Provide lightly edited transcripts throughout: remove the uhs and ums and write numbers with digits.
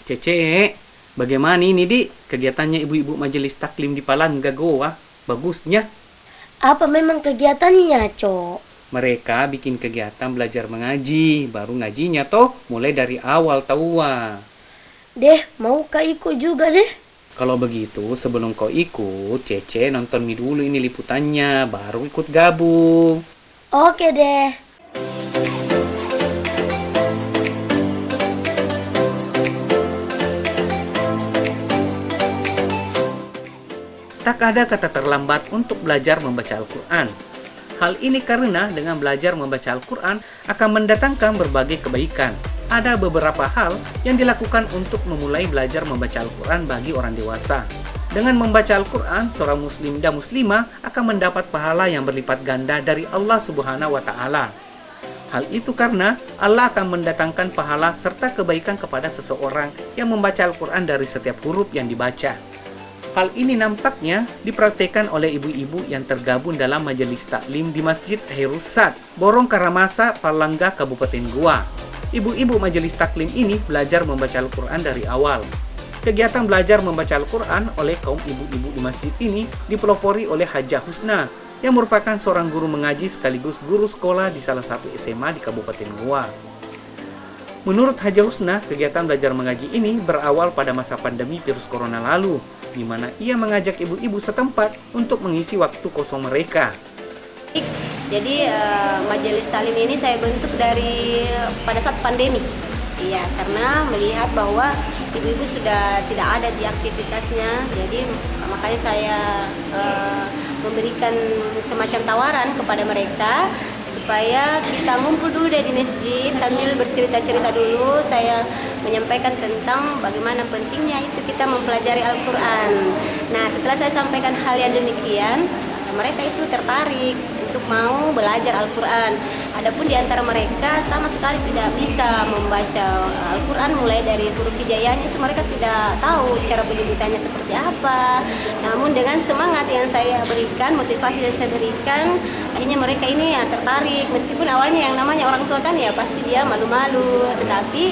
Cece, bagaimana ini, Dik? Kegiatannya ibu-ibu majelis taklim di Palangga Goa? Bagusnya. Apa memang kegiatannya, Cok? Mereka bikin kegiatan belajar mengaji. Baru ngajinya toh mulai dari awal tawa. Deh, mau kak ikut juga deh? Kalau begitu, sebelum kau ikut, Cece nonton dulu ini liputannya, baru ikut gabung. Oke deh. Tak ada kata terlambat untuk belajar membaca Al-Quran. Hal ini karena dengan belajar membaca Al-Quran akan mendatangkan berbagai kebaikan. Ada beberapa hal yang dilakukan untuk memulai belajar membaca Al-Quran bagi orang dewasa. Dengan membaca Al-Quran, seorang muslim dan muslimah akan mendapat pahala yang berlipat ganda dari Allah Subhanahu wa Ta'ala. Hal itu karena Allah akan mendatangkan pahala serta kebaikan kepada seseorang yang membaca Al-Quran dari setiap huruf yang dibaca. Hal ini nampaknya dipraktikkan oleh ibu-ibu yang tergabung dalam majelis taklim di Masjid Khairus-Sad, Borong Karamasa, Palangga, Kabupaten Goa. Ibu-ibu majelis taklim ini belajar membaca Al-Quran dari awal. Kegiatan belajar membaca Al-Quran oleh kaum ibu-ibu di masjid ini dipelopori oleh Hajah Husna, yang merupakan seorang guru mengaji sekaligus guru sekolah di salah satu SMA di Kabupaten Goa. Menurut Hajah Husna, kegiatan belajar mengaji ini berawal pada masa pandemi virus corona lalu, di mana ia mengajak ibu-ibu setempat untuk mengisi waktu kosong mereka. Jadi majelis taklim ini saya bentuk dari pada saat pandemi. Iya, karena melihat bahwa ibu-ibu sudah tidak ada di aktivitasnya, jadi makanya saya memberikan semacam tawaran kepada mereka supaya kita ngumpul dulu deh di masjid sambil bercerita-cerita dulu. Saya menyampaikan tentang bagaimana pentingnya itu kita mempelajari Al-Quran. Nah, setelah saya sampaikan hal yang demikian, mereka itu tertarik untuk mau belajar Al-Quran. Adapun di antara mereka sama sekali tidak bisa membaca Al-Quran mulai dari huruf hijaiyahnya, itu mereka tidak tahu cara penyebutannya seperti apa. Namun dengan semangat yang saya berikan, motivasi yang saya berikan, akhirnya mereka ini tertarik. Meskipun awalnya yang namanya orang tua kan ya pasti dia malu-malu, tetapi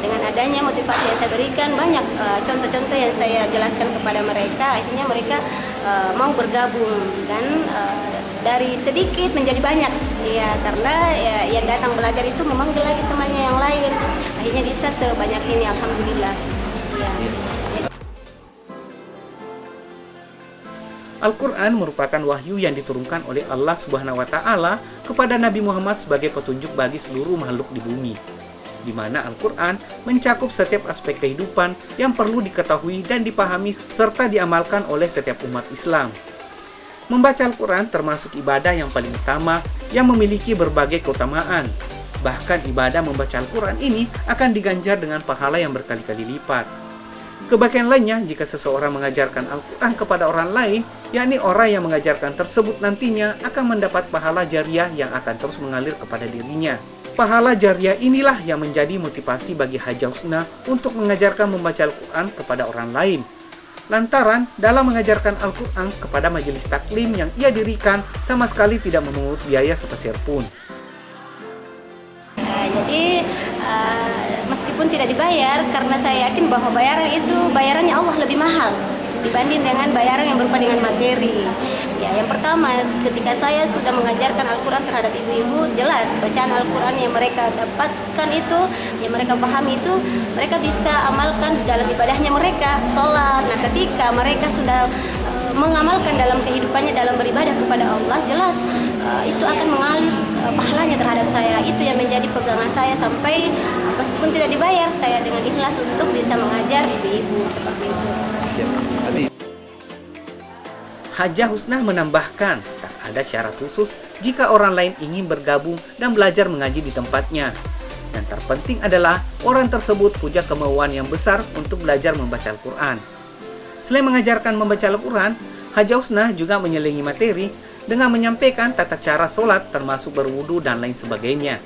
dengan adanya motivasi yang saya berikan, banyak contoh-contoh yang saya jelaskan kepada mereka, akhirnya mereka mau bergabung dan dari sedikit menjadi banyak ya, karena ya, yang datang belajar itu memanggil lagi temannya yang lain, akhirnya bisa sebanyak ini, alhamdulillah ya. Al-Quran merupakan wahyu yang diturunkan oleh Allah Subhanahu wa Ta'ala kepada Nabi Muhammad sebagai petunjuk bagi seluruh makhluk di bumi, di mana Al-Quran mencakup setiap aspek kehidupan yang perlu diketahui dan dipahami serta diamalkan oleh setiap umat Islam. Membaca Al-Quran termasuk ibadah yang paling utama yang memiliki berbagai keutamaan. Bahkan ibadah membaca Al-Quran ini akan diganjar dengan pahala yang berkali-kali lipat. Kebaikan lainnya jika seseorang mengajarkan Al-Quran kepada orang lain, yakni orang yang mengajarkan tersebut nantinya akan mendapat pahala jariah yang akan terus mengalir kepada dirinya. Pahala jariah inilah yang menjadi motivasi bagi Hajah Husna untuk mengajarkan membaca Al-Quran kepada orang lain. Lantaran dalam mengajarkan Al-Quran kepada majelis taklim yang ia dirikan sama sekali tidak memungut biaya sepeser pun. Jadi meskipun tidak dibayar, karena saya yakin bahwa bayarannya Allah lebih mahal dibanding dengan bayaran yang berupa dengan materi. Ya, yang pertama, ketika saya sudah mengajarkan Al-Quran terhadap ibu-ibu, jelas bacaan Al-Quran yang mereka dapatkan itu, yang mereka pahami itu, mereka bisa amalkan dalam ibadahnya mereka, sholat. Nah, ketika mereka sudah mengamalkan dalam kehidupannya, dalam beribadah kepada Allah, jelas itu akan mengalir pahalanya terhadap saya. Itu yang menjadi pegangan saya sampai meskipun tidak dibayar, saya dengan ikhlas untuk bisa mengajar ibu-ibu seperti itu. Hajah Husna menambahkan, tak ada syarat khusus jika orang lain ingin bergabung dan belajar mengaji di tempatnya. Yang terpenting adalah orang tersebut punya kemauan yang besar untuk belajar membaca Al-Quran. Selain mengajarkan membaca Al-Quran, Hajah Husna juga menyelingi materi dengan menyampaikan tata cara sholat termasuk berwudu dan lain sebagainya.